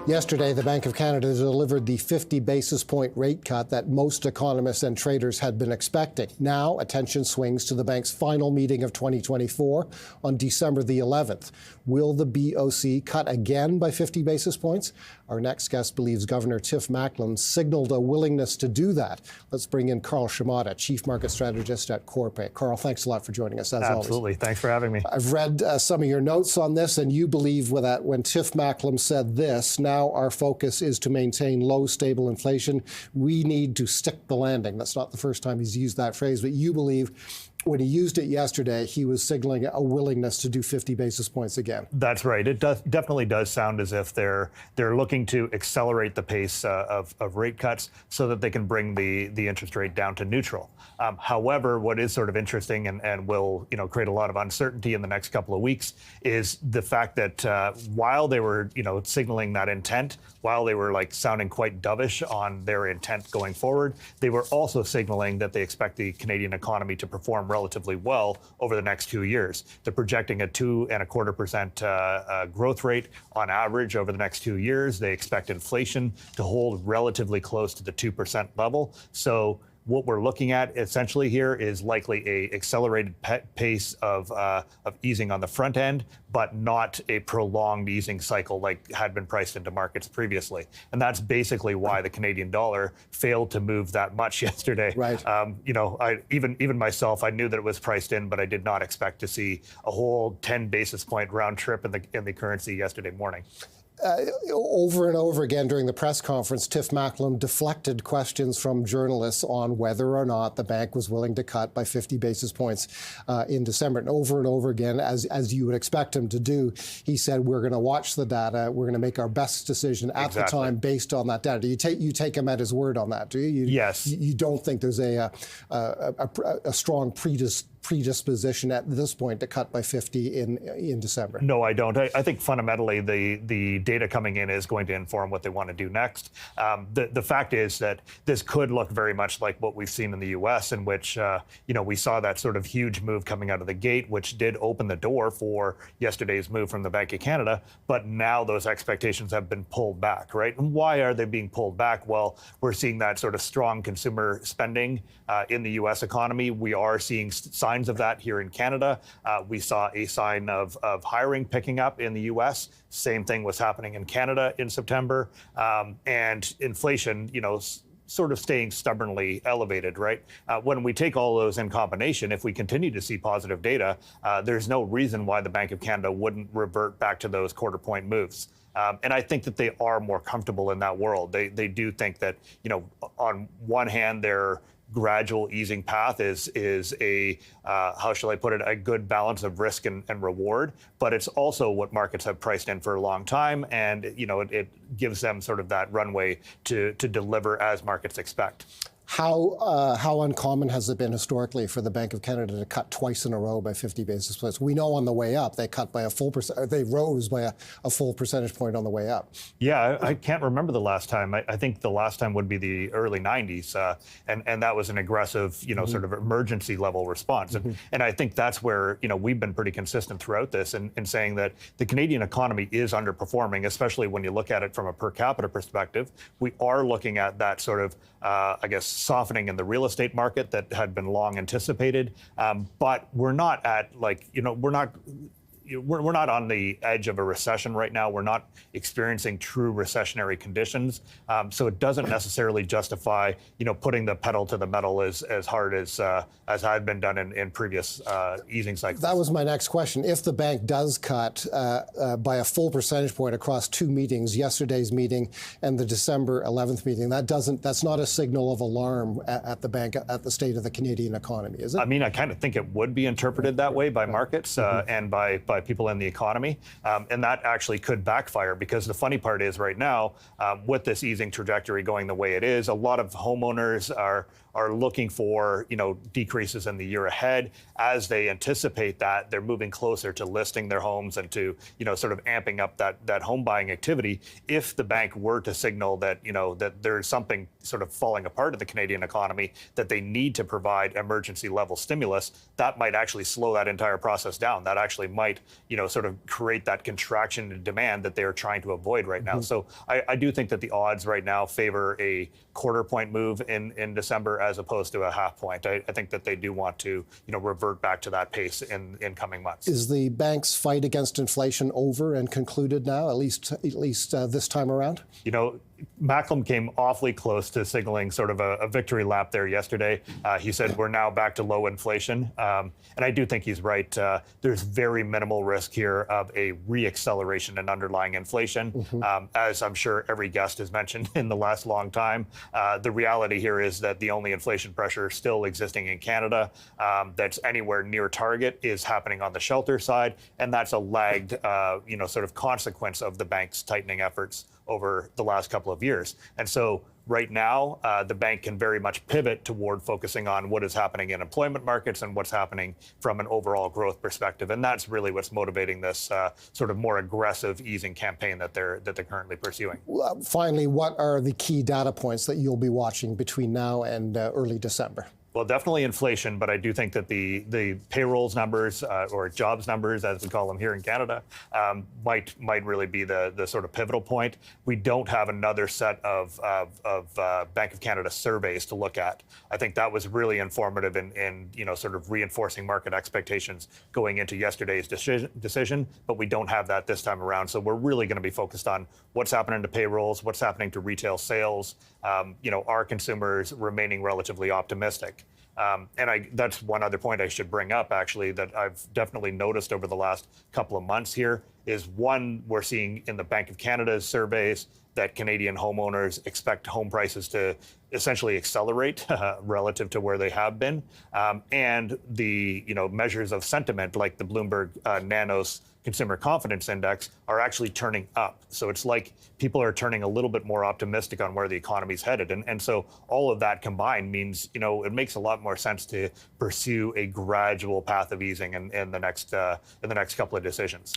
Yesterday, the Bank of Canada delivered the 50 basis point rate cut that most economists and traders had been expecting. Now, attention swings to the bank's final meeting of 2024 on December the 11th. Will the BOC cut again by 50 basis points? Our next guest believes Governor Tiff Macklem signaled a willingness to do that. Let's bring in Karl Schamotta, Chief Market Strategist at Corpay. Karl, thanks a lot for joining us, as always. Absolutely. Thanks for having me. I've read some of your notes on this, and you believe that when Tiff Macklem said this, now our focus is to maintain low, stable inflation. We need to stick the landing. That's not the first time he's used that phrase, but you believe when he used it yesterday, he was signaling a willingness to do 50 basis points again. That's right. It definitely does sound as if they're looking to accelerate the pace of rate cuts so that they can bring the interest rate down to neutral. However, what is sort of interesting and will create a lot of uncertainty in the next couple of weeks is the fact that while they were signaling that intent, while they were sounding quite dovish on their intent going forward, they were also signaling that they expect the Canadian economy to perform relatively well over the next 2 years. They're projecting a 2.25% growth rate on average over the next 2 years. They expect inflation to hold relatively close to the 2% level. So what we're looking at essentially here is likely a accelerated pace of easing on the front end, but not a prolonged easing cycle like had been priced into markets previously. And that's basically why the Canadian dollar failed to move that much yesterday. Right. Even myself, I knew that it was priced in, but I did not expect to see a whole 10 basis point round trip in the currency yesterday morning. Over and over again during the press conference, Tiff Macklem deflected questions from journalists on whether or not the bank was willing to cut by 50 basis points in December. And over again, as you would expect him to do, he said, we're going to watch the data. We're going to make our best decision at the time based on that data. Do you take him at his word on that, do you? Yes. You don't think there's a strong predisposition at this point to cut by 50 in December? No, I don't. I think fundamentally the data coming in is going to inform what they want to do next. The fact is that this could look very much like what we've seen in the U.S., in which we saw that sort of huge move coming out of the gate, which did open the door for yesterday's move from the Bank of Canada. But now those expectations have been pulled back, right? And why are they being pulled back? Well, we're seeing that sort of strong consumer spending in the U.S. economy. We are seeing signs of that here in Canada. We saw a sign of hiring picking up in the U.S. Same thing was happening in Canada in September. And inflation, sort of staying stubbornly elevated, right? When we take all those in combination, if we continue to see positive data, there's no reason why the Bank of Canada wouldn't revert back to those quarter point moves. And I think that they are more comfortable in that world. They do think that, on one hand, their gradual easing path is a, how shall I put it, a good balance of risk and reward. But it's also what markets have priced in for a long time. And, it gives them sort of that runway to deliver as markets expect. How uncommon has it been historically for the Bank of Canada to cut twice in a row by 50 basis points? We know on the way up they cut by they rose by a full percentage point on the way up. Yeah, I can't remember the last time. I think the last time would be the early 90s, and that was an aggressive, sort of emergency level response. And I think that's where we've been pretty consistent throughout this in saying that the Canadian economy is underperforming, especially when you look at it from a per capita perspective. We are looking at that sort of, softening in the real estate market that had been long anticipated, but we're not at we're not on the edge of a recession right now. We're not experiencing true recessionary conditions. So it doesn't necessarily justify, putting the pedal to the metal as hard as had been done in previous easing cycles. That was my next question. If the bank does cut by a full percentage point across two meetings, yesterday's meeting and the December 11th meeting, that's not a signal of alarm at the bank at the state of the Canadian economy, is it? I mean, I kind of think it would be interpreted that way by markets and by people in the economy. And that actually could backfire, because the funny part is right now, with this easing trajectory going the way it is, a lot of homeowners are looking for, decreases in the year ahead. As they anticipate that, they're moving closer to listing their homes and to, sort of amping up that home buying activity. If the bank were to signal that, that there's something sort of falling apart in the Canadian economy, that they need to provide emergency level stimulus, that might actually slow that entire process down. That actually might, sort of create that contraction in demand that they are trying to avoid right now. So I do think that the odds right now favor a quarter point move in December as opposed to a half point. I think that they do want to, revert back to that pace in coming months. Is the bank's fight against inflation over and concluded now, at least this time around? Macklem came awfully close to signaling sort of a victory lap there yesterday. He said we're now back to low inflation. And I do think he's right. There's very minimal risk here of a reacceleration in underlying inflation. As I'm sure every guest has mentioned in the last long time, the reality here is that the only inflation pressure still existing in Canada that's anywhere near target is happening on the shelter side. And that's a lagged, sort of consequence of the bank's tightening efforts over the last couple of years. And so right now, the bank can very much pivot toward focusing on what is happening in employment markets and what's happening from an overall growth perspective. And that's really what's motivating this sort of more aggressive easing campaign that they're currently pursuing. Finally, what are the key data points that you'll be watching between now and early December? Well, definitely inflation, but I do think that the payrolls numbers or jobs numbers, as we call them here in Canada, might really be the sort of pivotal point. We don't have another set of Bank of Canada surveys to look at. I think that was really informative in sort of reinforcing market expectations going into yesterday's decision, but we don't have that this time around. So we're really going to be focused on what's happening to payrolls, what's happening to retail sales. Are consumers remaining relatively optimistic? And that's one other point I should bring up, actually, that I've definitely noticed over the last couple of months here is one, we're seeing in the Bank of Canada's surveys that Canadian homeowners expect home prices to essentially accelerate relative to where they have been. And the measures of sentiment like the Bloomberg Nanos Consumer Confidence Index are actually turning up. So it's like people are turning a little bit more optimistic on where the economy's headed. And so all of that combined means, it makes a lot more sense to pursue a gradual path of easing in the next couple of decisions.